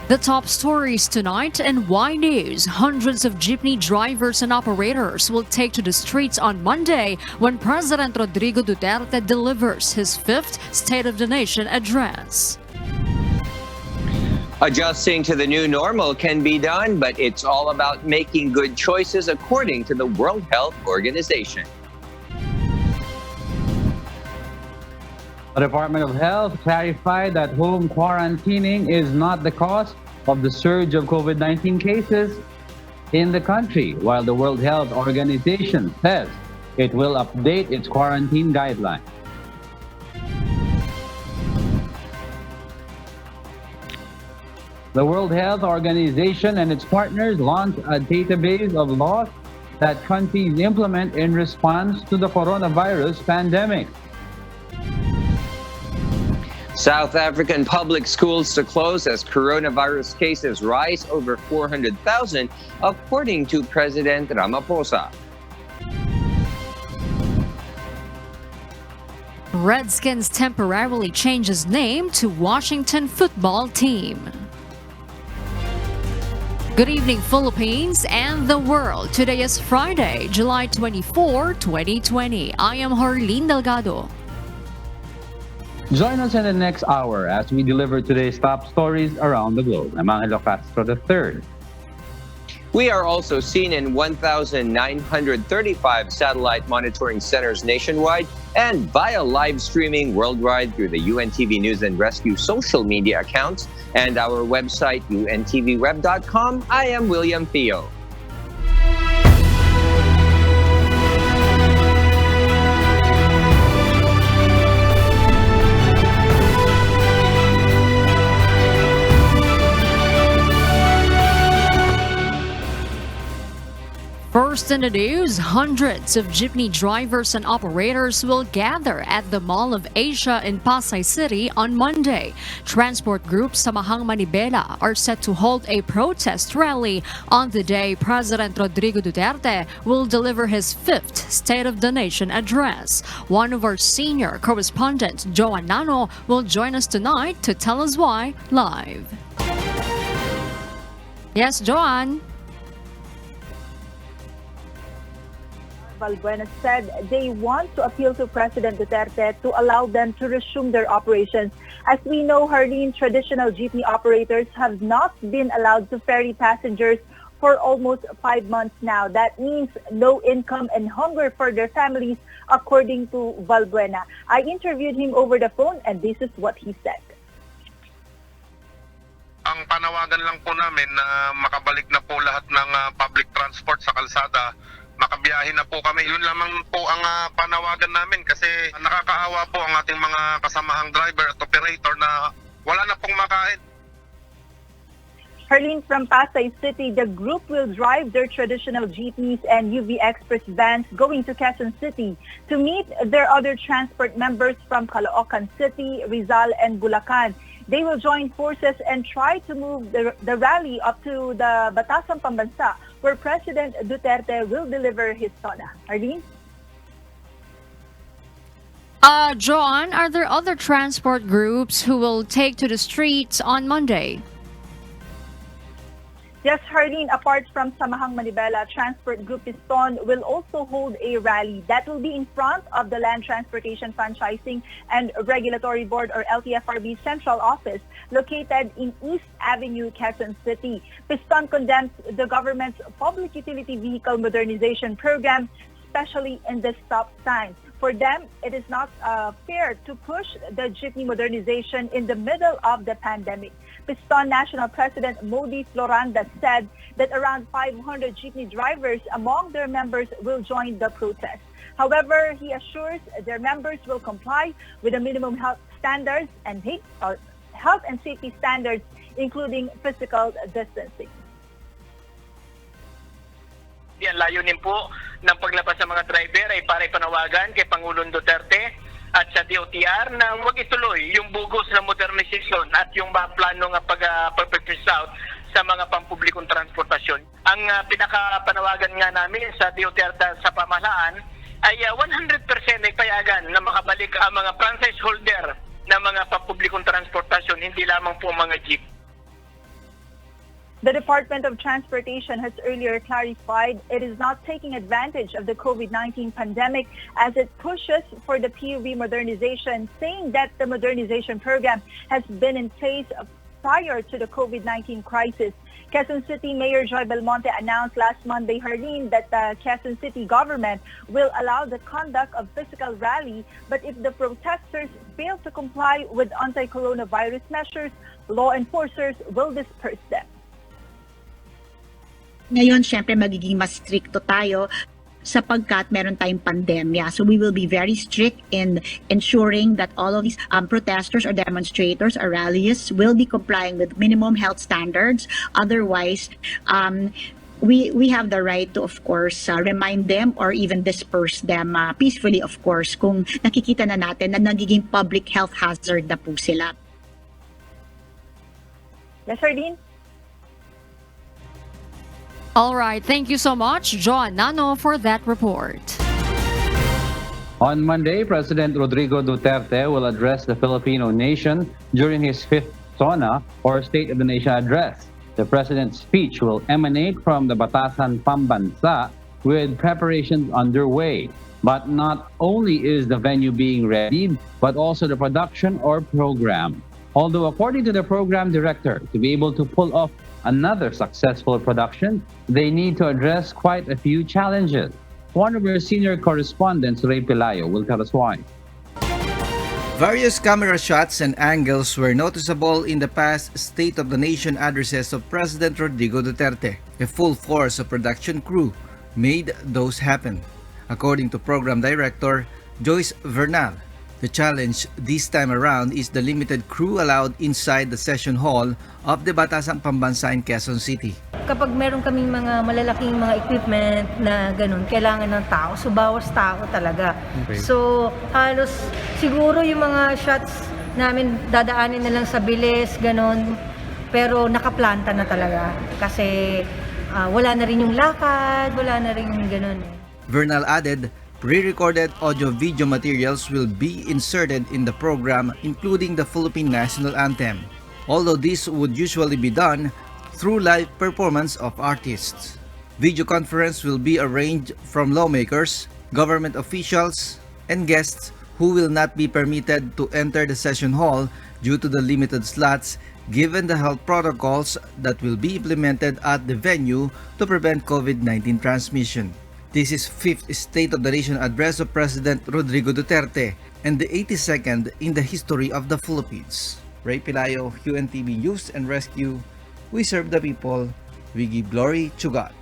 The top stories tonight in Y News. Hundreds of jeepney drivers and operators will take to the streets on Monday when President Rodrigo Duterte delivers his fifth State of the Nation address. Adjusting to the new normal can be done, but it's all about making good choices according to the World Health Organization. The Department of Health clarified that home quarantining is not the cause of the surge of COVID-19 cases in the country, while the World Health Organization says it will update its quarantine guidelines. The World Health Organization and its partners launched a database of laws that countries implement in response to the coronavirus pandemic. South African public schools to close as coronavirus cases rise over 400,000, according to President Ramaphosa. Redskins temporarily changes name to Washington football team. Good evening, Philippines and the world. Today is Friday, July 24, 2020. I am Harleen Delgado. Join us in the next hour as we deliver today's top stories around the globe. I'm Angelo Castro III. We are also seen in 1,935 satellite monitoring centers nationwide and via live streaming worldwide through the UNTV News and Rescue social media accounts and our website, untvweb.com. I am William Theo. First in the news, hundreds of jeepney drivers and operators will gather at the Mall of Asia in Pasay City on Monday. Transport group Samahang Manibela are set to hold a protest rally on the day President Rodrigo Duterte will deliver his fifth State of the Nation address. One of our senior correspondents, Joan Nano, will join us tonight to tell us why live. Yes, Joan. Valbuena said they want to appeal to President Duterte to allow them to resume their operations. As we know, Harleen, traditional jeepney operators have not been allowed to ferry passengers for almost 5 months now. That means no income and hunger for their families, according to Valbuena. I interviewed him over the phone and this is what he said. Ang panawagan lang po namin na makabalik na po lahat ng public transport sa kalsada. Makabiyahin na po kami. Yun lamang po ang panawagan namin kasi nakakaawa po ang ating mga kasamahang driver at operator na wala na pong makain. Harleen, from Pasay City, the group will drive their traditional jeepneys and UV Express vans going to Quezon City to meet their other transport members from Caloocan City, Rizal, and Bulacan. They will join forces and try to move the rally up to the Batasang Pambansa, where President Duterte will deliver his SONA. Arlene? Joan, are there other transport groups who will take to the streets on Monday? Yes, Harleen, apart from Samahang Manibela, Transport Group Piston will also hold a rally that will be in front of the Land Transportation Franchising and Regulatory Board, or LTFRB, central office located in East Avenue, Quezon City. Piston condemns the government's public utility vehicle modernization program, especially in the stop signs. For them, it is not fair to push the jeepney modernization in the middle of the pandemic. Piston National President Modi Floranda said that around 500 jeepney drivers among their members will join the protest. However, he assures their members will comply with the minimum health standards and health and safety standards, including physical distancing. Ang layunin po ng paglabas ng mga driver ay para ipanawagan kay Pangulong Duterte at sa DOTR na huwag ituloy yung bugos na modernization at yung plano ng pag-phase out sa mga pampublikong transportasyon. Ang pinakapanawagan nga namin sa DOTR sa pamahalaan ay 100% ay payagan na makabalik ang mga franchise holder ng mga pampublikong transportasyon, hindi lamang po mga jeep. The Department of Transportation has earlier clarified it is not taking advantage of the COVID-19 pandemic as it pushes for the PUV modernization, saying that the modernization program has been in place prior to the COVID-19 crisis. Quezon City Mayor Joy Belmonte announced last Monday, Harleen, that the Quezon City government will allow the conduct of physical rally, but if the protesters fail to comply with anti-coronavirus measures, law enforcers will disperse them. Ngayon, syempre, magiging mas stricto tayo sapagkat meron tayong pandemya. So we will be very strict in ensuring that all of these protesters or demonstrators or rallies will be complying with minimum health standards. Otherwise, we have the right to, of course, remind them or even disperse them peacefully, of course, kung nakikita na natin na nagiging public health hazard na po sila. Yes, Sardine? All right, thank you so much, John Nano, for that report. On Monday, President Rodrigo Duterte will address the Filipino nation during his fifth SONA, or State of the Nation address. The president's speech will emanate from the Batasan Pambansa with preparations underway. But not only is the venue being readied, but also the production or program. Although according to the program director, to be able to pull off another successful production, they need to address quite a few challenges. One of our senior correspondents, Ray Pelayo, will tell us why. Various camera shots and angles were noticeable in the past State of the Nation addresses of President Rodrigo Duterte. A full force of production crew made those happen. According to program director Joyce Vernal, the challenge this time around is the limited crew allowed inside the session hall of the Batasang Pambansa in Quezon City. Kapag meron kaming mga malalaking mga equipment na ganun, kailangan ng tao. So, bawas tao talaga. Okay. So, halos siguro yung mga shots namin dadaanin na lang sa bilis, ganun. Pero nakaplanta na talaga. Kasi wala na rin yung lakad, wala na rin yung ganun. Vernal added, pre-recorded audio-video materials will be inserted in the program, including the Philippine National Anthem. Although this would usually be done through live performance of artists. Video conference will be arranged from lawmakers, government officials, and guests who will not be permitted to enter the session hall due to the limited slots given the health protocols that will be implemented at the venue to prevent COVID-19 transmission. This is 5th State of the Nation address of President Rodrigo Duterte and the 82nd in the history of the Philippines. Ray Pelayo, UNTV News and Rescue. We serve the people. We give glory to God.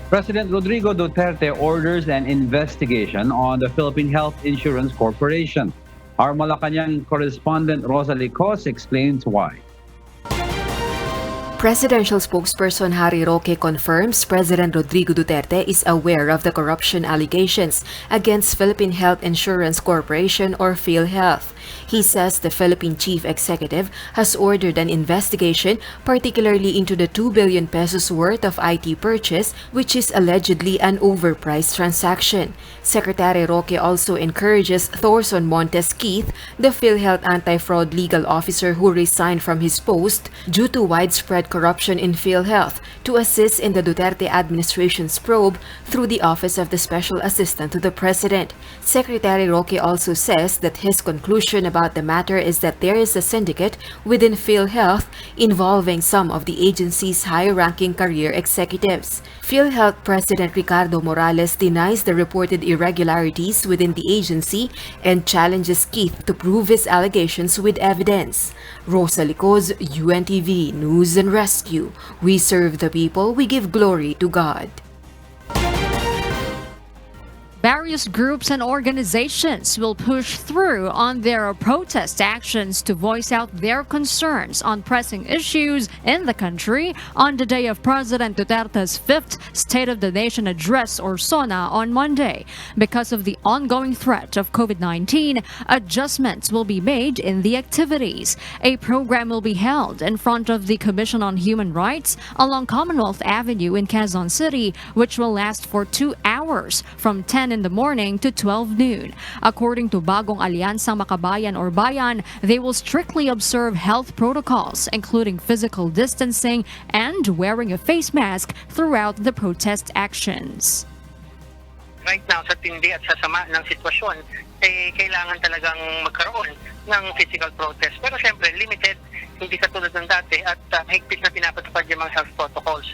President Rodrigo Duterte orders an investigation on the Philippine Health Insurance Corporation. Our Malacanang correspondent Rosalie Cos explains why. Presidential spokesperson Harry Roque confirms President Rodrigo Duterte is aware of the corruption allegations against Philippine Health Insurance Corporation or PhilHealth. He says the Philippine Chief Executive has ordered an investigation, particularly into the 2 billion pesos worth of IT purchase, which is allegedly an overpriced transaction. Secretary Roque also encourages Thorson Montes Keith, the PhilHealth anti-fraud legal officer who resigned from his post due to widespread corruption in PhilHealth, to assist in the Duterte administration's probe through the Office of the Special Assistant to the President. Secretary Roque also says that his conclusion about the matter is that there is a syndicate within PhilHealth involving some of the agency's high-ranking career executives. PhilHealth President Ricardo Morales denies the reported irregularities within the agency and challenges Keith to prove his allegations with evidence. Rosalie Cos, UNTV News and Rescue. We serve the people, we give glory to God. Various groups and organizations will push through on their protest actions to voice out their concerns on pressing issues in the country on the day of President Duterte's 5th State of the Nation address or SONA on Monday. Because of the ongoing threat of COVID-19, adjustments will be made in the activities. A program will be held in front of the Commission on Human Rights along Commonwealth Avenue in Quezon City, which will last for 2 hours from 10 in the morning to 12 noon. According to Bagong Alyansang Makabayan or Bayan, they will strictly observe health protocols, including physical distancing and wearing a face mask throughout the protest actions. Right now, sa tindi at sa sama ng sitwasyon, kailangan talagang magkaroon ng physical protest. Pero syempre, limited, hindi katulad ng dati at higpit na pinapatupad yung mga health protocols.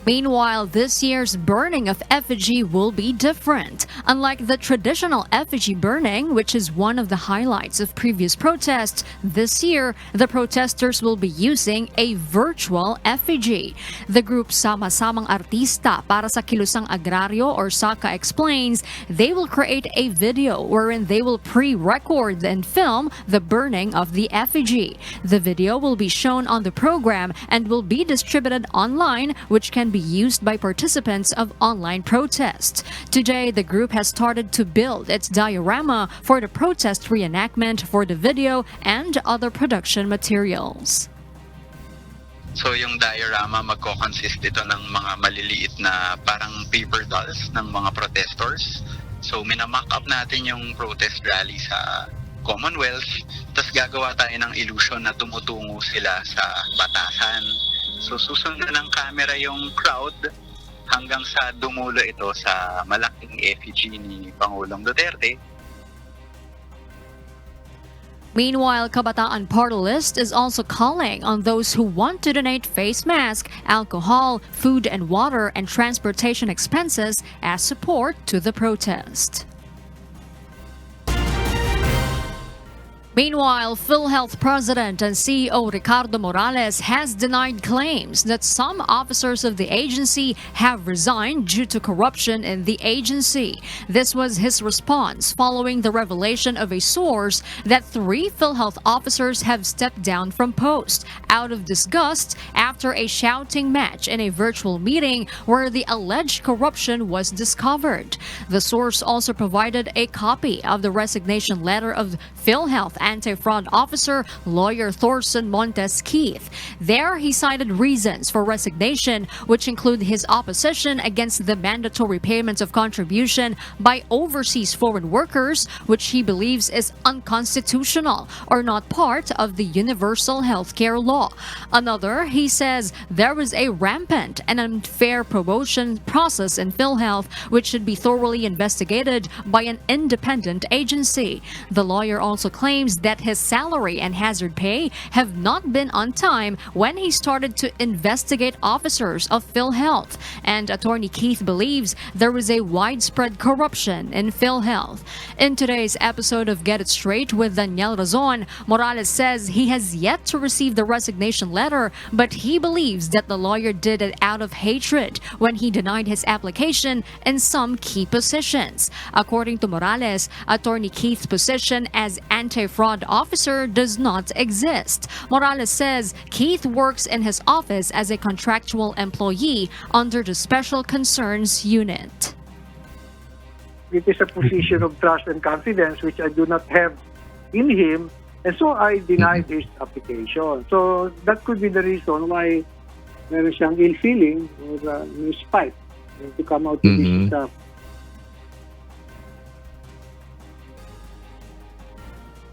Meanwhile, this year's burning of effigy will be different. Unlike the traditional effigy burning, which is one of the highlights of previous protests, this year, the protesters will be using a virtual effigy. The group Sama-Samang Artista para sa Kilusang Agrario or SACA explains they will create a video wherein they will pre-record and film the burning of the effigy. The video will be shown on the program and will be distributed online, which can be used by participants of online protests. Today, the group has started to build its diorama for the protest reenactment for the video and other production materials. So yung diorama magko-consist ito ng mga maliliit na parang paper dolls ng mga protestors. So minamock up natin yung protest rally sa Commonwealth, tapos gagawa tayo ng illusion na tumutungo sila sa batasan. So susundan ng camera yung crowd hanggang sa dumulo ito sa malaking effigy ni Pangulong Duterte. Meanwhile, Kabataan Party List is also calling on those who want to donate face masks, alcohol, food and water, and transportation expenses as support to the protest. Meanwhile, PhilHealth President and CEO Ricardo Morales has denied claims that some officers of the agency have resigned due to corruption in the agency. This was his response following the revelation of a source that 3 PhilHealth officers have stepped down from post out of disgust after a shouting match in a virtual meeting where the alleged corruption was discovered. The source also provided a copy of the resignation letter of PhilHealth anti-fraud officer lawyer Thorson Montes Keith. There, he cited reasons for resignation, which include his opposition against the mandatory payments of contribution by overseas foreign workers, which he believes is unconstitutional or not part of the universal healthcare law. Another, he says there was a rampant and unfair promotion process in PhilHealth, which should be thoroughly investigated by an independent agency. The lawyer also claims that his salary and hazard pay have not been on time when he started to investigate officers of PhilHealth. And Attorney Keith believes there was a widespread corruption in PhilHealth. In today's episode of Get It Straight with Daniel Razon, Morales says he has yet to receive the resignation letter, but he believes that the lawyer did it out of hatred when he denied his application in some key positions. According to Morales, Attorney Keith's position as anti-fraud officer does not exist. Morales says Keith works in his office as a contractual employee under the Special Concerns Unit. It is a position of trust and confidence which I do not have in him, and so I denied his application. So that could be the reason why meron siyang ill feeling or spite to come out with this stuff.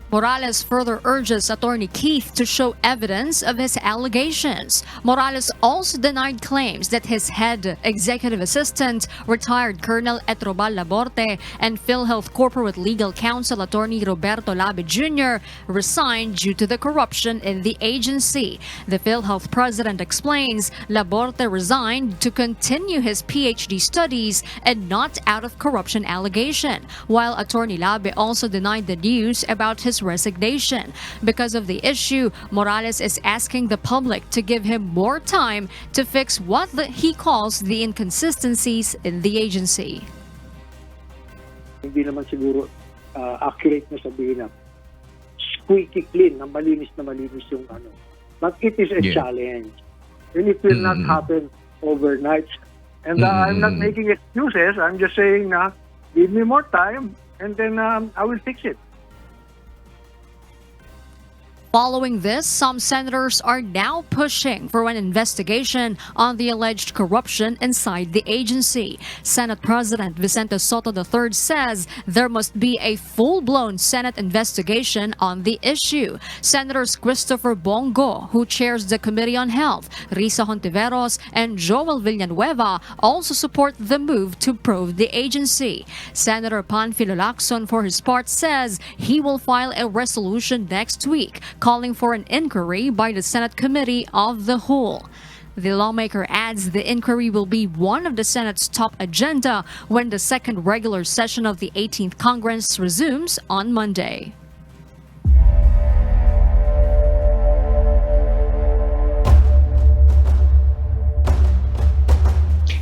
Morales further urges Attorney Keith to show evidence of his allegations. Morales also denied claims that his head executive assistant, retired Colonel Etrobal Laborte, and PhilHealth Corporate Legal Counsel Attorney Roberto Labe Jr. resigned due to the corruption in the agency. The PhilHealth president explains Laborte resigned to continue his PhD studies and not out of corruption allegation, while Attorney Labe also denied the news about his resignation. Because of the issue, Morales is asking the public to give him more time to fix what he calls the inconsistencies in the agency. Hindi naman siguro accurate na sabihin na squeaky clean, na malinis yung ano. But it is a challenge. And it will not happen overnight. And I'm not making excuses. I'm just saying na give me more time and then I will fix it. Following this, some senators are now pushing for an investigation on the alleged corruption inside the agency. Senate President Vicente Soto III says there must be a full-blown Senate investigation on the issue. Senators Christopher Bongo, who chairs the Committee on Health, Risa Hontiveros, and Joel Villanueva also support the move to probe the agency. Senator Panfilo Lacson, for his part, says he will file a resolution next week calling for an inquiry by the Senate Committee of the Whole. The lawmaker adds the inquiry will be one of the Senate's top agenda when the second regular session of the 18th Congress resumes on Monday.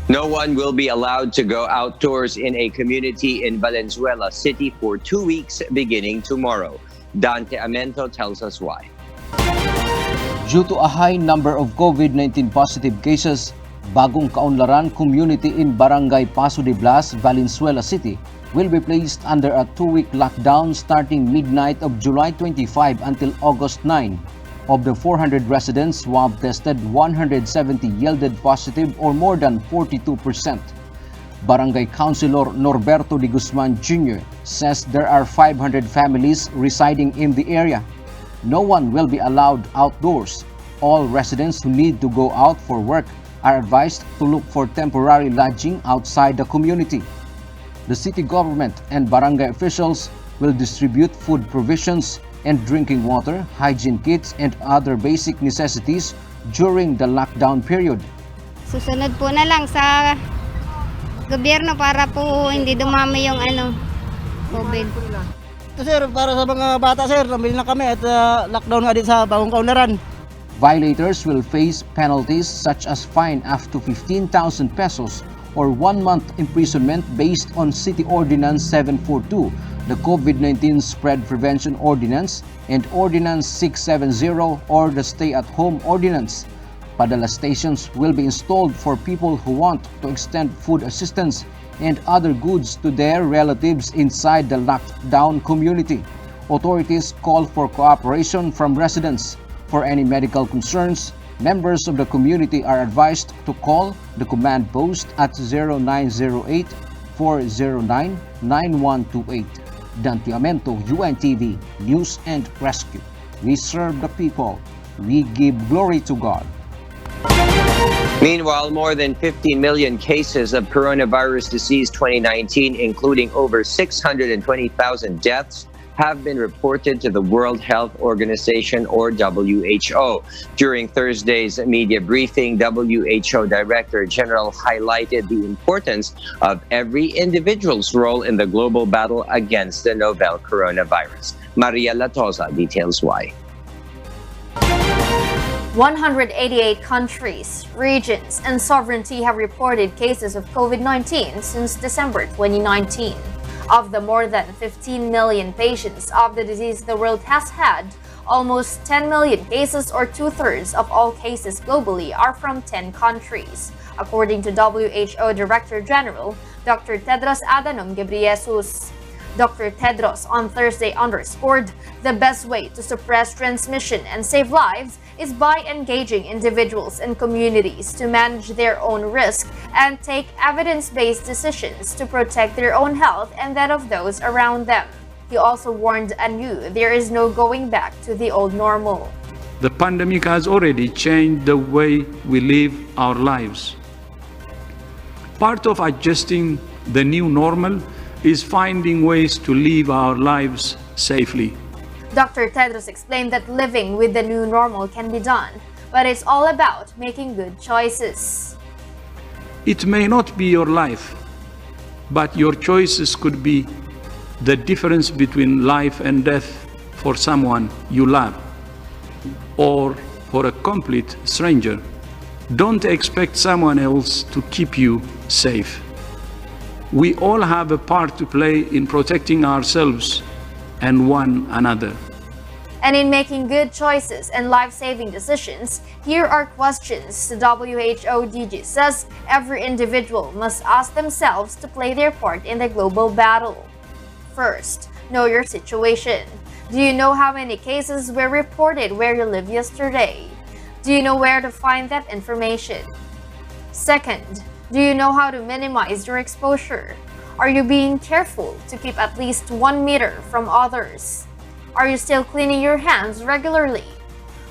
No one will be allowed to go outdoors in a community in Valenzuela City for 2 weeks beginning tomorrow. Dante Amento tells us why. Due to a high number of COVID-19 positive cases, Bagong Kaunlaran community in Barangay Paso de Blas, Valenzuela City will be placed under a 2-week lockdown starting midnight of July 25 until August 9. Of the 400 residents swab tested, 170 yielded positive or more than 42%. Barangay Councilor Norberto de Guzman Jr. says there are 500 families residing in the area. No one will be allowed outdoors. All residents who need to go out for work are advised to look for temporary lodging outside the community. The city government and barangay officials will distribute food provisions and drinking water, hygiene kits, and other basic necessities during the lockdown period. Susunod po na lang sa gobyerno para po hindi dumami yung COVID. Ito sir, para sa mga bata sir, nabili na kami at lockdown nga din sa Bagong Kaunlaran. Violators will face penalties such as fine up to 15,000 pesos or 1 month imprisonment based on City Ordinance 742, the COVID-19 Spread Prevention Ordinance, and Ordinance 670 or the Stay-at-Home Ordinance. Padala stations will be installed for people who want to extend food assistance and other goods to their relatives inside the locked-down community. Authorities call for cooperation from residents. For any medical concerns, members of the community are advised to call the command post at 0908-409-9128. Dante Amento, UNTV, News and Rescue. We serve the people. We give glory to God. Meanwhile, more than 50 million cases of coronavirus disease 2019, including over 620,000 deaths, have been reported to the World Health Organization, or WHO. During Thursday's media briefing, WHO Director General highlighted the importance of every individual's role in the global battle against the novel coronavirus. Maria Latosa details why. 188 countries, regions, and sovereignty have reported cases of COVID-19 since December 2019. Of the more than 15 million patients of the disease the world has had, almost 10 million cases, or 2/3 of all cases globally, are from 10 countries, according to WHO Director General Dr. Tedros Adhanom Ghebreyesus. Dr. Tedros on Thursday underscored the best way to suppress transmission and save lives is by engaging individuals and communities to manage their own risk and take evidence-based decisions to protect their own health and that of those around them. He also warned anew there is no going back to the old normal. The pandemic has already changed the way we live our lives. Part of adjusting the new normal is finding ways to live our lives safely. Dr. Tedros explained that living with the new normal can be done, but it's all about making good choices. It may not be your life, but your choices could be the difference between life and death for someone you love, or for a complete stranger. Don't expect someone else to keep you safe. We all have a part to play in protecting ourselves and one another. And in making good choices and life-saving decisions, here are questions the WHO DG says every individual must ask themselves to play their part in the global battle. First, know your situation. Do you know how many cases were reported where you live yesterday? Do you know where to find that information? Second, do you know how to minimize your exposure? Are you being careful to keep at least 1 meter from others? Are you still cleaning your hands regularly?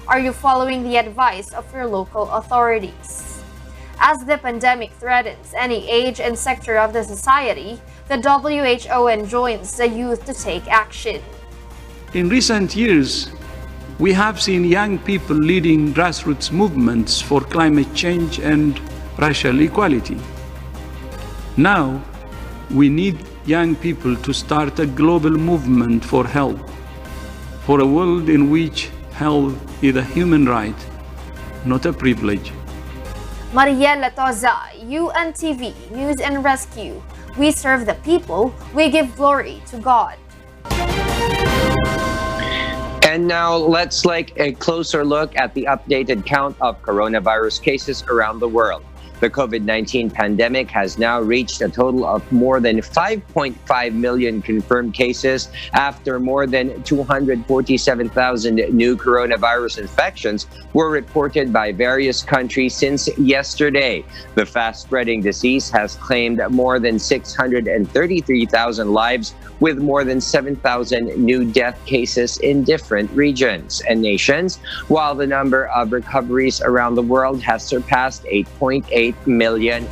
Are you following the advice of your local authorities? As the pandemic threatens any age and sector of the society, the WHO enjoins the youth to take action. In recent years, we have seen young people leading grassroots movements for climate change and racial equality. Now, we need young people to start a global movement for health, for a world in which health is a human right, not a privilege. Mariel Latoza, UNTV News and Rescue. We serve the people, we give glory to God. And now let's take a closer look at the updated count of coronavirus cases around the world. The COVID-19 pandemic has now reached a total of more than 5.5 million confirmed cases after more than 247,000 new coronavirus infections were reported by various countries since yesterday. The fast-spreading disease has claimed more than 633,000 lives, with more than 7,000 new death cases in different regions and nations, while the number of recoveries around the world has surpassed 8.8 million.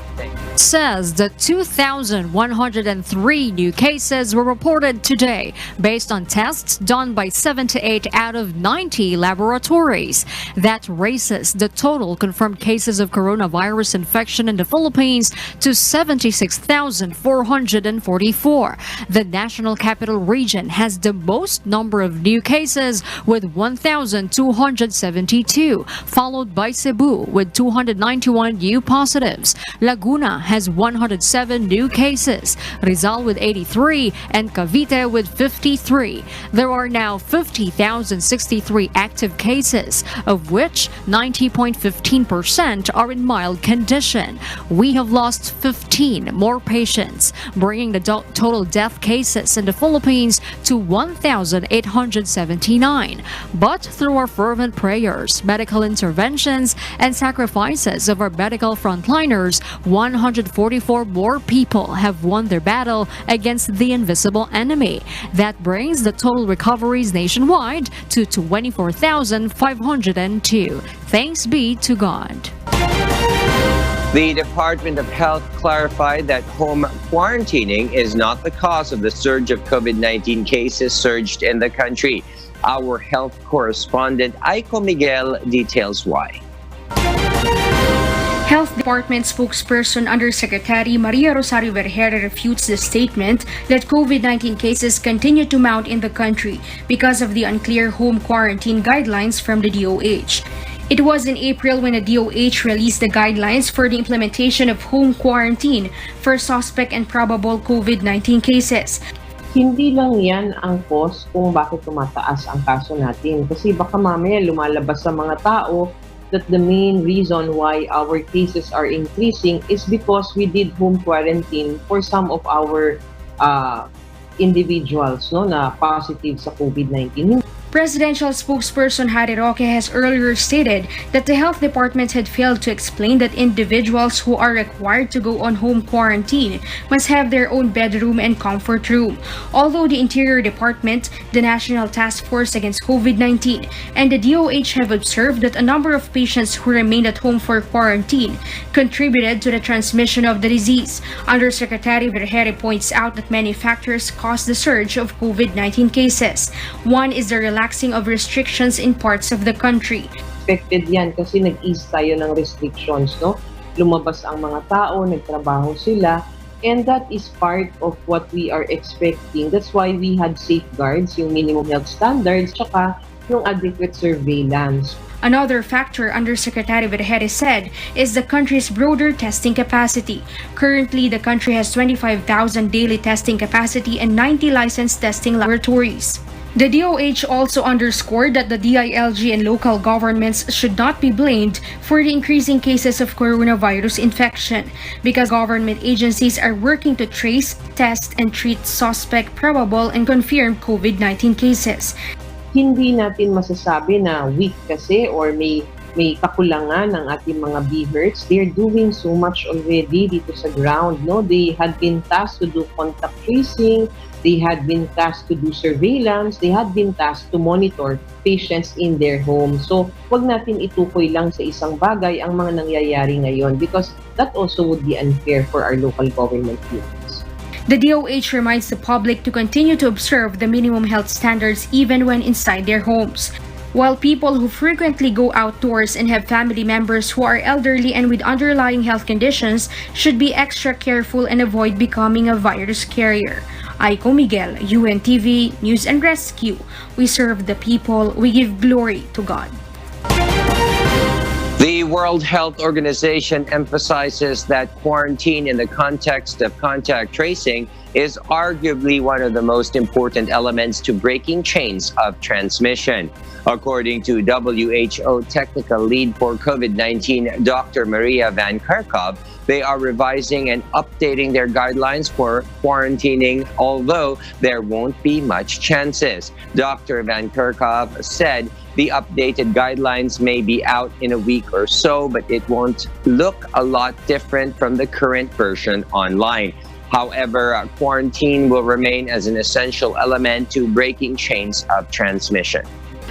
Says that 2,103 new cases were reported today based on tests done by 78 out of 90 laboratories. That raises the total confirmed cases of coronavirus infection in the Philippines to 76,444. The National Capital Region has the most number of new cases with 1,272, followed by Cebu with 291 new positives. Laguna has 107 new cases, Rizal with 83, and Cavite with 53. There are now 50,063 active cases, of which 90.15% are in mild condition. We have lost 15 more patients, bringing the total death cases in the Philippines to 1,879. But through our fervent prayers, medical interventions, and sacrifices of our medical frontliners, 144 more people have won their battle against the invisible enemy. That brings the total recoveries nationwide to 24,502. Thanks be to God. The Department of Health clarified that home quarantining is not the cause of the surge of COVID-19 cases surged in the country. Our health correspondent Aiko Miguel details why. Health Department spokesperson Undersecretary Maria Rosario Vergere refutes the statement that COVID-19 cases continue to mount in the country because of the unclear home quarantine guidelines from the DOH. It was in April when the DOH released the guidelines for the implementation of home quarantine for suspect and probable COVID-19 cases. Hindi lang yan ang cause kung bakit tumataas ang kaso natin. Kasi baka mamaya lumalabas sa mga tao that the main reason why our cases are increasing is because we did home quarantine for some of our individuals na positive sa COVID-19. Presidential spokesperson Harry Roque has earlier stated that the health department had failed to explain that individuals who are required to go on home quarantine must have their own bedroom and comfort room. Although the Interior Department, the National Task Force Against COVID-19, and the DOH have observed that a number of patients who remained at home for quarantine contributed to the transmission of the disease. Undersecretary Vergere points out that many factors caused the surge of COVID-19 cases. One is the relaxing of restrictions in parts of the country. Expected yan kasi nag-ease tayo ng restrictions, Lumabas ang mga tao, nagtrabaho sila, and that is part of what we are expecting. That's why we had safeguards, yung minimum health standards, tsaka yung adequate surveillance. Another factor Undersecretary Vergere said is the country's broader testing capacity. Currently, the country has 25,000 daily testing capacity and 90 licensed testing laboratories. The DOH also underscored that the DILG and local governments should not be blamed for the increasing cases of coronavirus infection because government agencies are working to trace, test, and treat suspect, probable, and confirmed COVID-19 cases. Hindi natin masasabi na weak kasi or may kakulangan ng ating mga BHERTs. They're doing so much already dito sa ground. No? They had been tasked to do contact tracing, they had been tasked to do surveillance, they had been tasked to monitor patients in their home. So, wag natin itukoy lang sa isang bagay ang mga nangyayari ngayon because that also would be unfair for our local government units. The DOH reminds the public to continue to observe the minimum health standards even when inside their homes. While people who frequently go outdoors and have family members who are elderly and with underlying health conditions should be extra careful and avoid becoming a virus carrier. Aiko Miguel, UNTV News and Rescue. We serve the people, we give glory to God. The World Health Organization emphasizes that quarantine in the context of contact tracing is arguably one of the most important elements to breaking chains of transmission. According to WHO technical lead for COVID-19, Dr. Maria Van Kerkhove, they are revising and updating their guidelines for quarantining, although there won't be much chances. Dr. Van Kerkhove said the updated guidelines may be out in a week or so, but it won't look a lot different from the current version online. However, quarantine will remain as an essential element to breaking chains of transmission.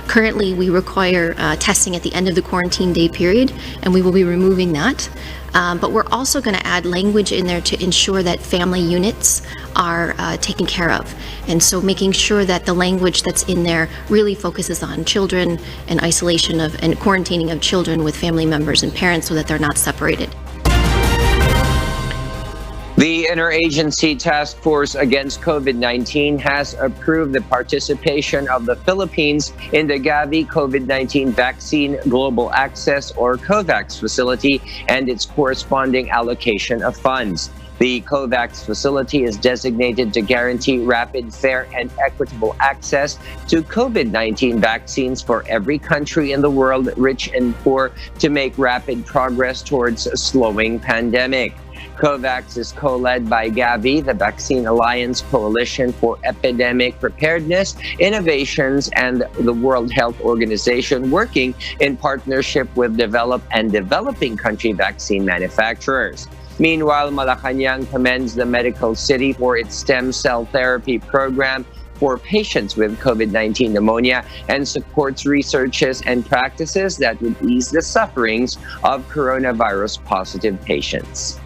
Currently, we require testing at the end of the quarantine day period, and we will be removing that. But we're also going to add language in there to ensure that family units are taken care of. And so making sure that the language that's in there really focuses on children and isolation of and quarantining of children with family members and parents so that they're not separated. The Interagency Task Force Against COVID-19 has approved the participation of the Philippines in the Gavi COVID-19 Vaccine Global Access or COVAX facility and its corresponding allocation of funds. The COVAX facility is designated to guarantee rapid, fair, and equitable access to COVID-19 vaccines for every country in the world, rich and poor, to make rapid progress towards a slowing pandemic. COVAX is co-led by Gavi, the Vaccine Alliance Coalition for Epidemic Preparedness, Innovations, and the World Health Organization, working in partnership with developed and developing country vaccine manufacturers. Meanwhile, Malacanang commends the medical city for its stem cell therapy program for patients with COVID-19 pneumonia and supports researches and practices that would ease the sufferings of coronavirus-positive patients.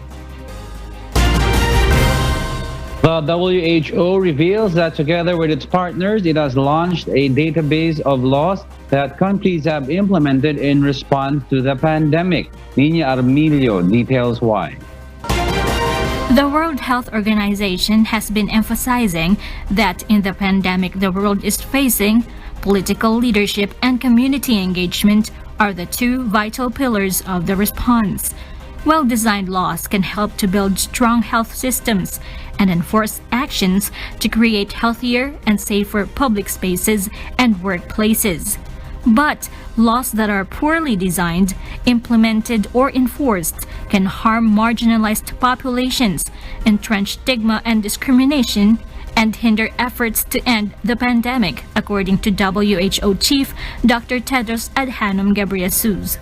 The WHO reveals that together with its partners, it has launched a database of laws that countries have implemented in response to the pandemic. Nina Armilio details why. The World Health Organization has been emphasizing that in the pandemic the world is facing, political leadership and community engagement are the two vital pillars of the response. Well-designed laws can help to build strong health systems and enforce actions to create healthier and safer public spaces and workplaces. But laws that are poorly designed, implemented, or enforced can harm marginalized populations, entrench stigma and discrimination, and hinder efforts to end the pandemic, according to WHO Chief Dr. Tedros Adhanom Ghebreyesus.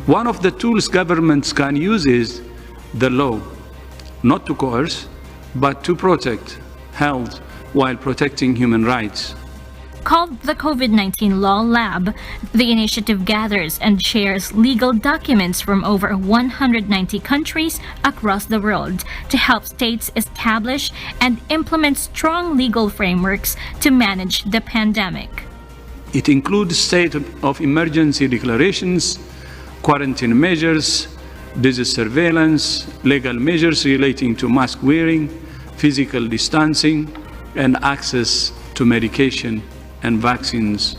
One of the tools governments can use is the law, not to coerce, but to protect health while protecting human rights. Called the COVID-19 Law Lab, the initiative gathers and shares legal documents from over 190 countries across the world to help states establish and implement strong legal frameworks to manage the pandemic. It includes state of emergency declarations, quarantine measures, disease surveillance, legal measures relating to mask wearing, physical distancing, and access to medication and vaccines.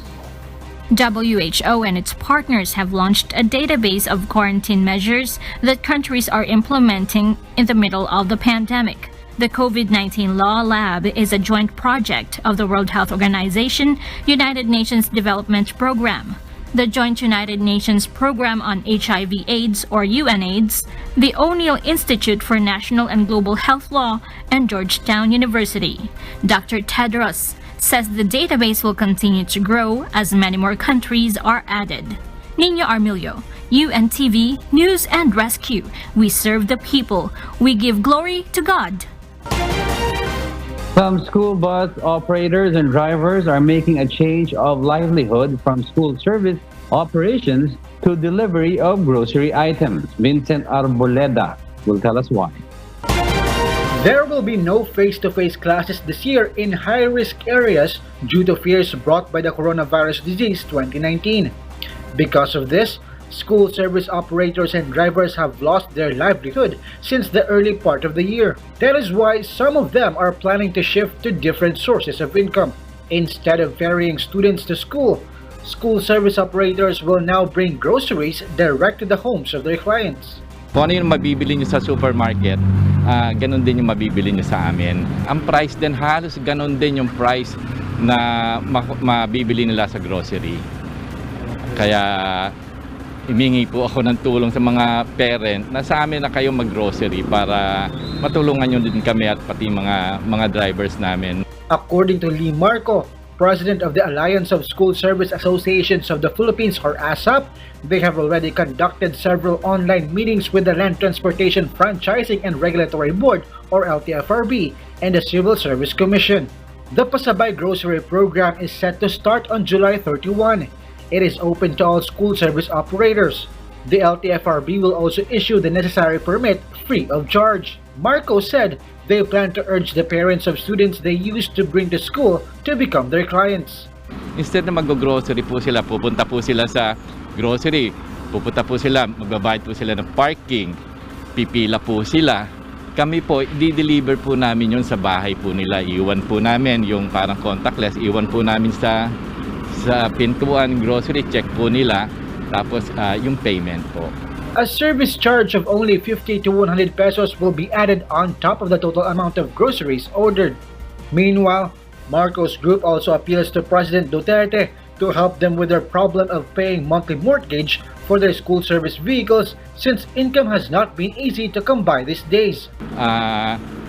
WHO and its partners have launched a database of quarantine measures that countries are implementing in the middle of the pandemic. The COVID-19 Law Lab is a joint project of the World Health Organization, United Nations Development Program, the Joint United Nations Program on HIV/AIDS or UNAIDS, the O'Neill Institute for National and Global Health Law, and Georgetown University. Dr. Tedros says the database will continue to grow as many more countries are added. Nino Armilio, UNTV News and Rescue. We serve the people. We give glory to God. Some school bus operators and drivers are making a change of livelihood from school service operations to delivery of grocery items. Vincent Arboleda will tell us why. There will be no face-to-face classes this year in high-risk areas due to fears brought by the coronavirus disease 2019. Because of this, school service operators and drivers have lost their livelihood since the early part of the year. That is why some of them are planning to shift to different sources of income. Instead of ferrying students to school, school service operators will now bring groceries direct to the homes of their clients. Kung ano yung mabibili nyo sa supermarket, ganun din yung mabibili nyo sa amin. Ang price din halos ganun din yung price na mabibili nila sa grocery. Kaya himingi po ako ng tulong sa mga parent na sa amin na kayo mag-grocery para matulungan nyo din kami at pati mga drivers namin. According to Lee Marco, President of the Alliance of School Service Associations of the Philippines or ASAP, they have already conducted several online meetings with the Land Transportation Franchising and Regulatory Board or LTFRB and the Civil Service Commission. The Pasabay Grocery Program is set to start on July 31. It is open to all school service operators. The LTFRB will also issue the necessary permit free of charge. Marco said they plan to urge the parents of students they used to bring to school to become their clients. Instead na mag-grocery po sila, pupunta po sila sa grocery, pupunta po sila, magbabayad po sila ng parking, pipila po sila. Kami po, di-deliver po namin yun sa bahay po nila. Iwan po namin yung parang contactless, iwan po namin sa pintuan, grocery check po nila, tapos yung payment po. A service charge of only 50 to 100 pesos will be added on top of the total amount of groceries ordered. Meanwhile, Marcos Group also appeals to President Duterte to help them with their problem of paying monthly mortgage for their school service vehicles since income has not been easy to come by these days.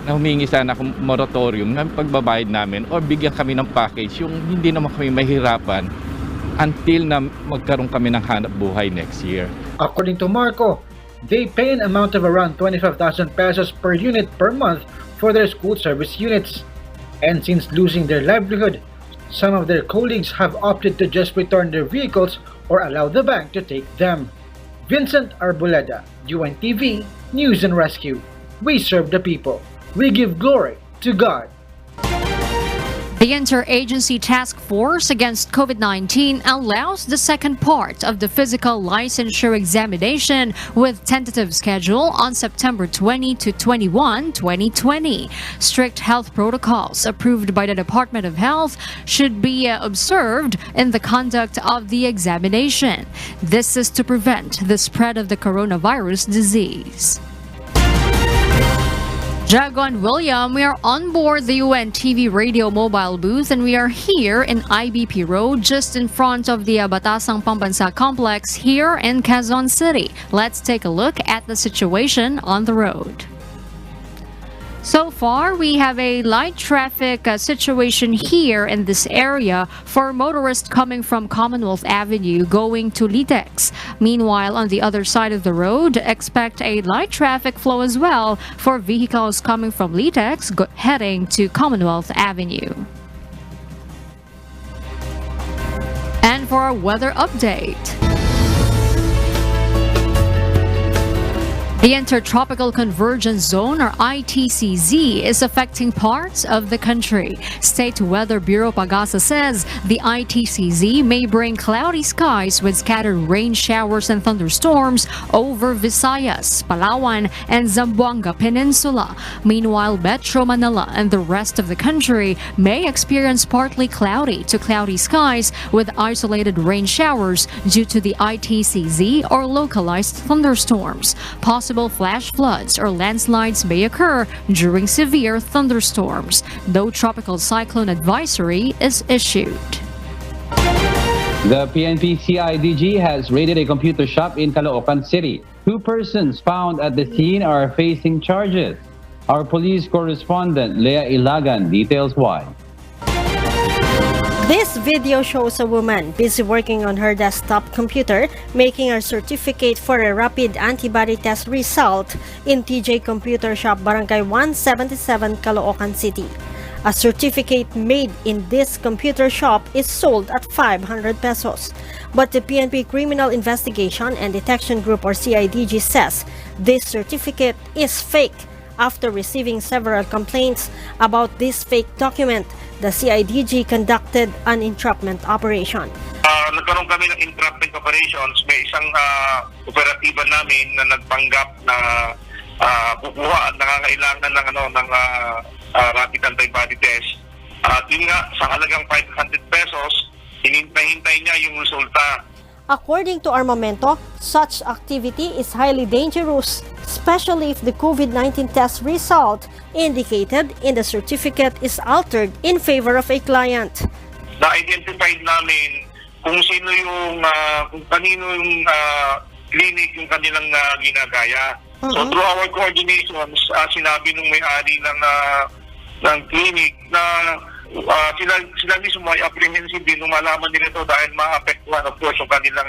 Humingi sana akong moratorium ng pagbabayad namin or bigyan kami ng package yung hindi naman kami mahirapan until na magkaroon kami ng hanap buhay next year. According to Marco, they pay an amount of around 25,000 pesos per unit per month for their school service units. And since losing their livelihood, some of their colleagues have opted to just return their vehicles or allow the bank to take them. Vincent Arboleda, UNTV News and Rescue. We serve the people. We give glory to God. The Interagency Task Force against COVID-19 allows the second part of the physical licensure examination with tentative schedule on September 20 to 21, 2020. Strict health protocols approved by the Department of Health should be observed in the conduct of the examination. This is to prevent the spread of the coronavirus disease. Jago and William, we are on board the UNTV radio mobile booth and we are here in IBP Road just in front of the Batasang Pambansa complex here in Quezon City. Let's take a look at the situation on the road. So far, we have a light traffic situation here in this area for motorists coming from Commonwealth Avenue going to Litex. Meanwhile, on the other side of the road, expect a light traffic flow as well for vehicles coming from Litex heading to Commonwealth Avenue. And for our weather update. The Intertropical Convergence Zone, or ITCZ, is affecting parts of the country. State Weather Bureau Pagasa says the ITCZ may bring cloudy skies with scattered rain showers and thunderstorms over Visayas, Palawan, and Zamboanga Peninsula. Meanwhile, Metro Manila and the rest of the country may experience partly cloudy to cloudy skies with isolated rain showers due to the ITCZ or localized thunderstorms. Possible possible flash floods or landslides may occur during severe thunderstorms, though tropical cyclone advisory is issued. The PNP CIDG has raided a computer shop in Caloocan City. 2 persons found at the scene are facing charges. Our police correspondent, Leah Ilagan, details why. This video shows a woman busy working on her desktop computer, making her certificate for a rapid antibody test result in TJ Computer Shop, Barangay 177, Caloocan City. A certificate made in this computer shop is sold at 500 pesos. But the PNP Criminal Investigation and Detection Group or CIDG says this certificate is fake. After receiving several complaints about this fake document, the CIDG conducted an entrapment operation. Nagkaroon kami ng entrapment operations. May isang operatiba namin na nagpanggap na kukuha at nangangailangan ng rapid antibody test. At yun nga, sa halagang 500 pesos, hinintay niya yung resulta. According to Armamento, such activity is highly dangerous, especially if the COVID-19 test result indicated in the certificate is altered in favor of a client. Na-identified namin kung sino yung, kung kanino yung clinic yung kanilang ginagaya. So through our coordinations, sinabi nung may-ari ng clinic na sila mismo ay apprehensive din nung malaman nila ito dahil maapektuhan of course yung kanilang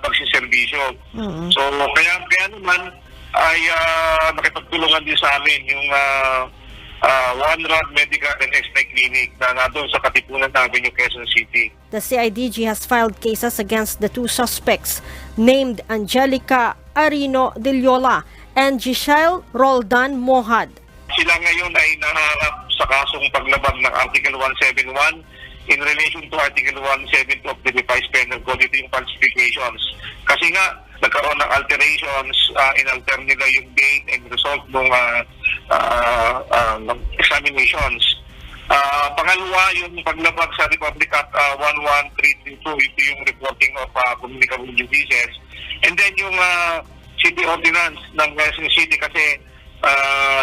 pagsiservisyo. So kaya naman ay nakipagtulungan din sa amin yung One Rod Medical and X-Ray Clinic na nandun sa Katipunan namin yung Quezon City. The CIDG has filed cases against the 2 suspects named Angelica Arino Deliola and Giselle Roldan Mohad. Sila ngayon ay naharap sa kasong paglabag ng Article 171 in relation to Article 172 of the Revised Penal Code. Ito yung falsifications. Kasi nga, nagkaroon ng alterations, inalter nila yung date and result ng examinations. Pangalawa, yung paglabag sa Republic Act 11332, ito yung reporting of communicable diseases. And then yung city ordinance ng Quezon City kasi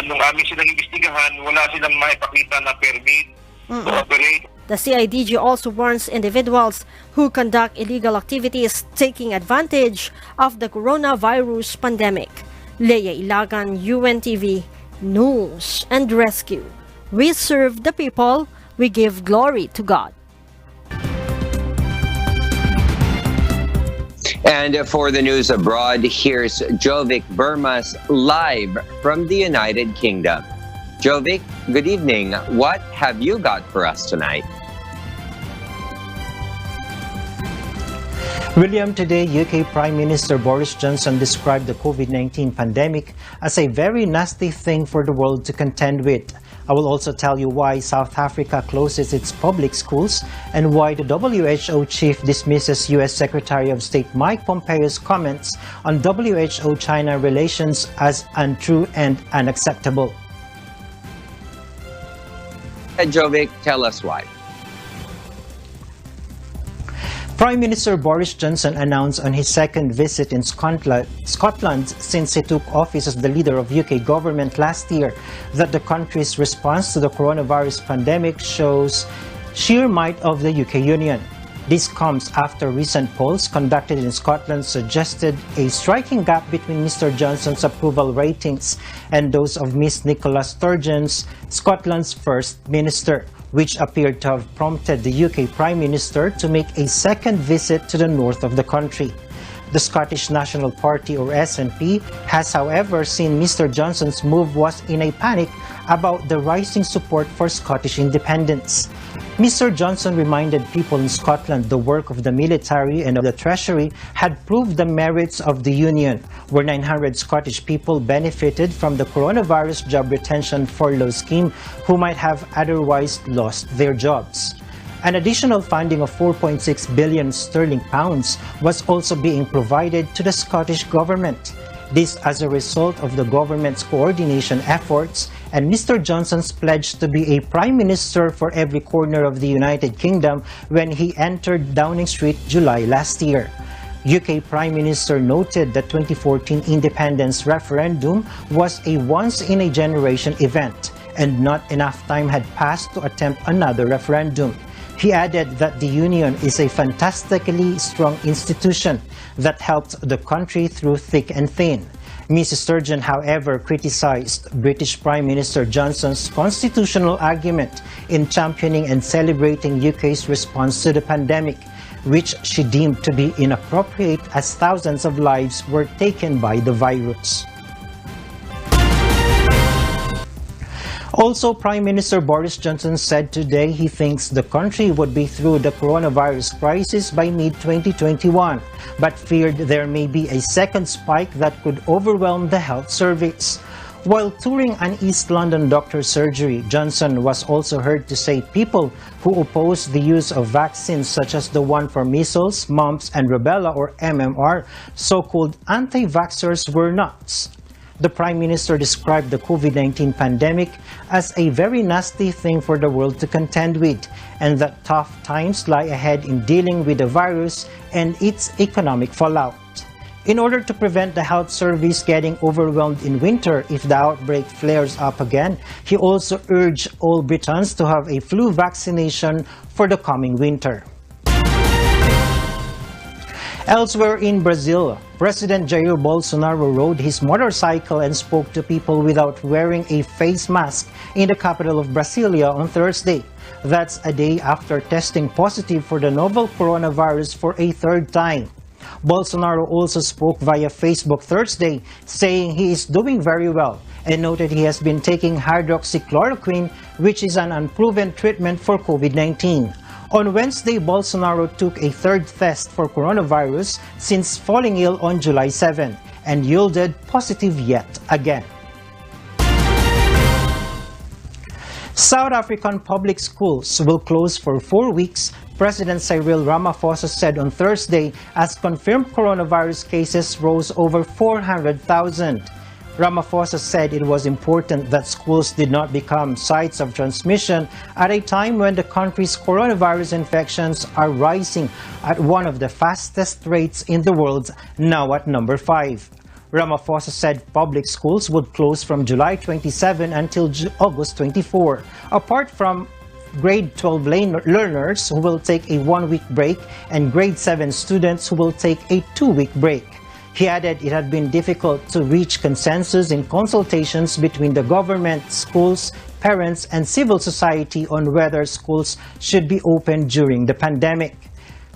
nung amin silang investigahan, wala silang maipakita na permit to operate. The CIDG also warns individuals who conduct illegal activities taking advantage of the coronavirus pandemic. Leah Ilagan, UNTV, News and Rescue. We serve the people, we give glory to God. And for the news abroad, here's Jovic Burmas live from the United Kingdom. Jovic, good evening. What have you got for us tonight? William, today UK Prime Minister Boris Johnson described the COVID-19 pandemic as a very nasty thing for the world to contend with. I will also tell you why South Africa closes its public schools and why the WHO chief dismisses US Secretary of State Mike Pompeo's comments on WHO-China relations as untrue and unacceptable. Jovic, tell us why. Prime Minister Boris Johnson announced on his second visit in Scotland since he took office as the leader of UK government last year that the country's response to the coronavirus pandemic shows sheer might of the UK Union. This comes after recent polls conducted in Scotland suggested a striking gap between Mr. Johnson's approval ratings and those of Miss Nicola Sturgeon, Scotland's First Minister, which appeared to have prompted the UK Prime Minister to make a second visit to the north of the country. The Scottish National Party, or SNP, has however seen Mr. Johnson's move was in a panic about the rising support for Scottish independence. Mr. Johnson reminded people in Scotland the work of the military and of the Treasury had proved the merits of the Union, where 900 Scottish people benefited from the coronavirus job retention furlough scheme who might have otherwise lost their jobs. An additional funding of 4.6 billion sterling pounds was also being provided to the Scottish government. This as a result of the government's coordination efforts and Mr. Johnson's pledge to be a Prime Minister for every corner of the United Kingdom when he entered Downing Street July last year. UK Prime Minister noted the 2014 independence referendum was a once-in-a-generation event and not enough time had passed to attempt another referendum. He added that the Union is a fantastically strong institution that helped the country through thick and thin. Mrs. Sturgeon, however, criticized British Prime Minister Johnson's constitutional argument in championing and celebrating UK's response to the pandemic, which she deemed to be inappropriate as thousands of lives were taken by the virus. Also, Prime Minister Boris Johnson said today he thinks the country would be through the coronavirus crisis by mid-2021, but feared there may be a second spike that could overwhelm the health service. While touring an East London doctor's surgery, Johnson was also heard to say people who oppose the use of vaccines such as the one for measles, mumps, and rubella or MMR, so-called anti-vaxxers, were nuts. The Prime Minister described the COVID-19 pandemic as a very nasty thing for the world to contend with, and that tough times lie ahead in dealing with the virus and its economic fallout. In order to prevent the health service getting overwhelmed in winter if the outbreak flares up again, he also urged all Britons to have a flu vaccination for the coming winter. Elsewhere in Brazil, President Jair Bolsonaro rode his motorcycle and spoke to people without wearing a face mask in the capital of Brasilia on Thursday. That's a day after testing positive for the novel coronavirus for a third time. Bolsonaro also spoke via Facebook Thursday, saying he is doing very well and noted he has been taking hydroxychloroquine, which is an unproven treatment for COVID-19. On Wednesday, Bolsonaro took a third test for coronavirus since falling ill on July 7 and yielded positive yet again. South African public schools will close for 4 weeks, President Cyril Ramaphosa said on Thursday, as confirmed coronavirus cases rose over 400,000. Ramaphosa said it was important that schools did not become sites of transmission at a time when the country's coronavirus infections are rising at one of the fastest rates in the world, now at number 5. Ramaphosa said public schools would close from July 27 until August 24, apart from grade 12 learners who will take a 1-week break and grade 7 students who will take a 2-week break. He added it had been difficult to reach consensus in consultations between the government, schools, parents, and civil society on whether schools should be open during the pandemic.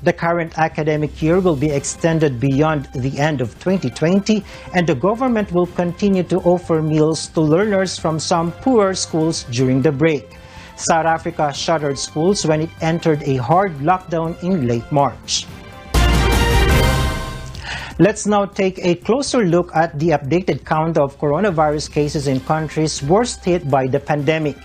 The current academic year will be extended beyond the end of 2020, and the government will continue to offer meals to learners from some poorer schools during the break. South Africa shuttered schools when it entered a hard lockdown in late March. Let's now take a closer look at the updated count of coronavirus cases in countries worst hit by the pandemic.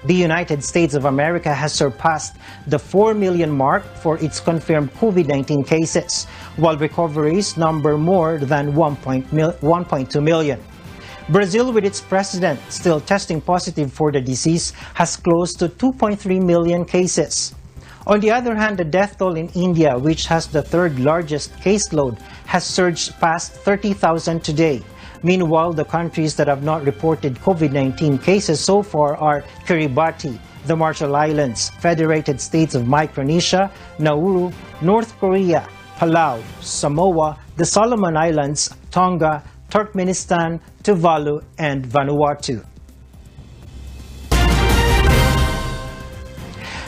The United States of America has surpassed the 4 million mark for its confirmed COVID-19 cases, while recoveries number more than 1.2 million. Brazil, with its president still testing positive for the disease, has close to 2.3 million cases. On the other hand, the death toll in India, which has the third largest caseload, has surged past 30,000 today. Meanwhile, the countries that have not reported COVID-19 cases so far are Kiribati, the Marshall Islands, Federated States of Micronesia, Nauru, North Korea, Palau, Samoa, the Solomon Islands, Tonga, Turkmenistan, Tuvalu, and Vanuatu.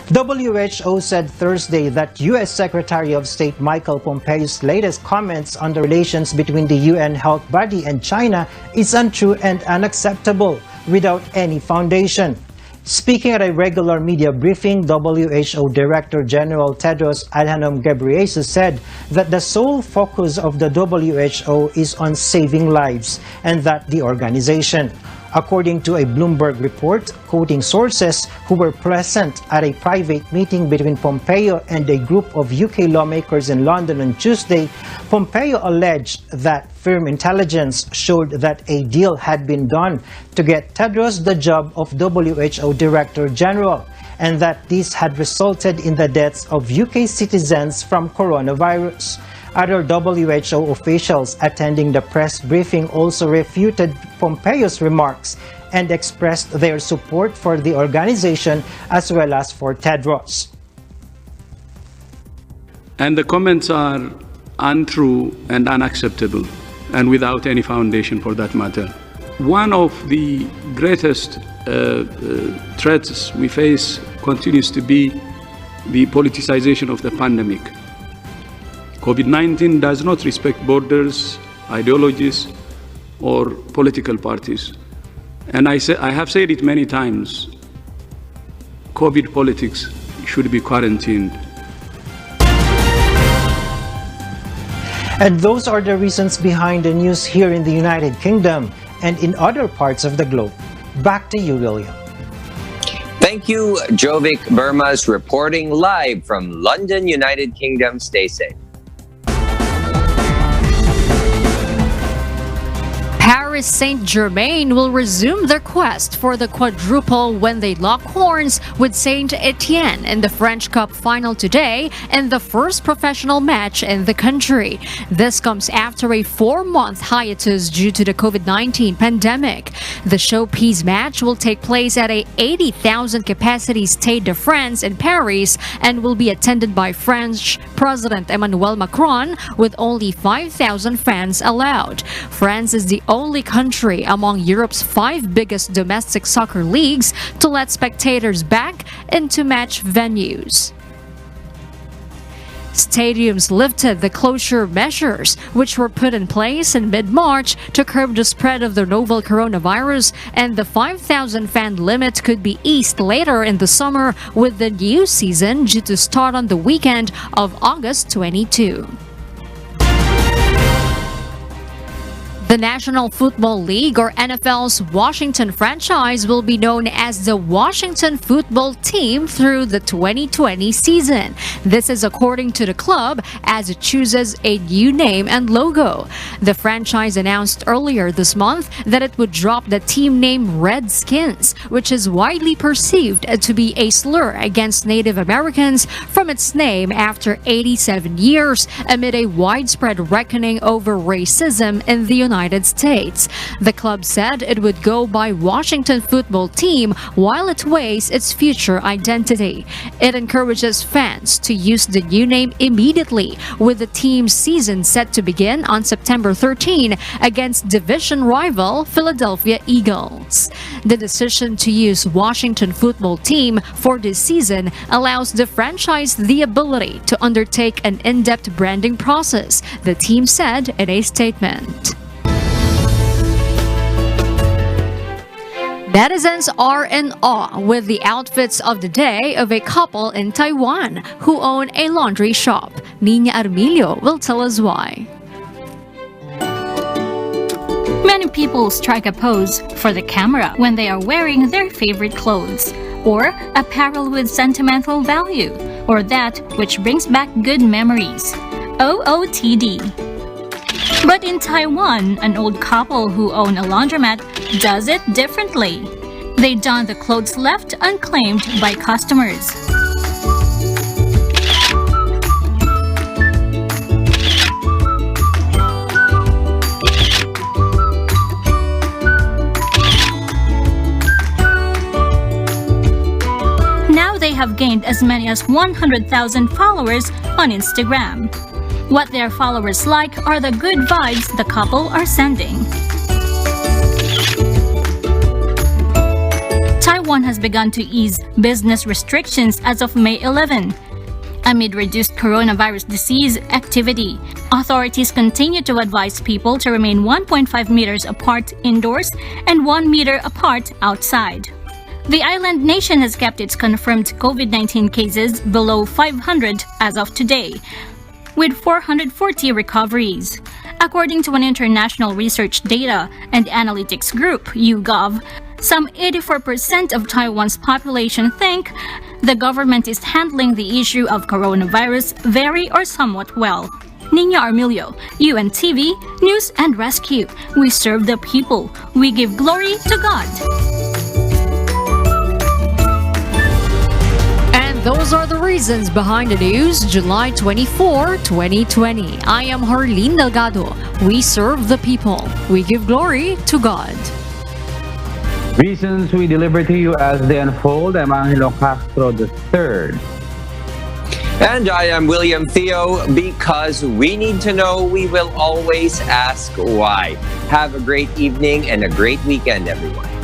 WHO said Thursday that U.S. Secretary of State Michael Pompeo's latest comments on the relations between the UN health body and China is untrue and unacceptable without any foundation. Speaking at a regular media briefing, WHO Director General Tedros Adhanom Ghebreyesus said that the sole focus of the WHO is on saving lives and that the organization, according to a Bloomberg report quoting sources who were present at a private meeting between Pompeo and a group of UK lawmakers in London on Tuesday, Pompeo alleged that firm intelligence showed that a deal had been done to get Tedros the job of WHO Director General, and that this had resulted in the deaths of UK citizens from coronavirus. Other WHO officials attending the press briefing also refuted Pompeo's remarks and expressed their support for the organization as well as for Tedros. And the comments are untrue and unacceptable, and without any foundation for that matter. One of the greatest threats we face continues to be the politicization of the pandemic. COVID-19 does not respect borders, ideologies, or political parties. And I have said it many times, COVID politics should be quarantined. And those are the reasons behind the news here in the United Kingdom and in other parts of the globe. Back to you, William. Thank you, Jovic Burmas, reporting live from London, United Kingdom. Stay safe. Paris Saint-Germain will resume their quest for the quadruple when they lock horns with Saint-Etienne in the French Cup final today and the first professional match in the country. This comes after a 4-month hiatus due to the COVID-19 pandemic. The showpiece match will take place at a 80,000 capacity Stade de France in Paris and will be attended by French President Emmanuel Macron with only 5,000 fans allowed. France is the only country among Europe's 5 biggest domestic soccer leagues to let spectators back into match venues. Stadiums lifted the closure measures, which were put in place in mid-March to curb the spread of the novel coronavirus, and the 5,000 fan limit could be eased later in the summer with the new season due to start on the weekend of August 22. The National Football League, or NFL's Washington franchise, will be known as the Washington Football Team through the 2020 season. This is according to the club as it chooses a new name and logo. The franchise announced earlier this month that it would drop the team name Redskins, which is widely perceived to be a slur against Native Americans from its name after 87 years amid a widespread reckoning over racism in the United States. The club said it would go by Washington Football Team while it weighs its future identity. It encourages fans to use the new name immediately, with the team's season set to begin on September 13 against division rival Philadelphia Eagles. The decision to use Washington Football Team for this season allows the franchise the ability to undertake an in-depth branding process, the team said in a statement. Netizens are in awe with the outfits of the day of a couple in Taiwan who own a laundry shop. Nina Armilio will tell us why. Many people strike a pose for the camera when they are wearing their favorite clothes, or apparel with sentimental value, or that which brings back good memories. OOTD. But in Taiwan, an old couple who own a laundromat does it differently. They don the clothes left unclaimed by customers. Now they have gained as many as 100,000 followers on Instagram. What their followers like are the good vibes the couple are sending. Taiwan has begun to ease business restrictions as of May 11. Amid reduced coronavirus disease activity, authorities continue to advise people to remain 1.5 meters apart indoors and 1 meter apart outside. The island nation has kept its confirmed COVID-19 cases below 500 as of today, with 440 recoveries. According to an international research data and analytics group, YouGov, some 84% of Taiwan's population think the government is handling the issue of coronavirus very or somewhat well. Nina Armilio, UNTV, News and Rescue. We serve the people. We give glory to God. And those are the reasons reasons behind the news, July 24, 2020. I am Harleen Delgado. We serve the people. We give glory to God. Reasons we deliver to you as they unfold. I'm Angelo Castro III. And I am William Theo. Because we need to know, we will always ask why. Have a great evening and a great weekend, everyone.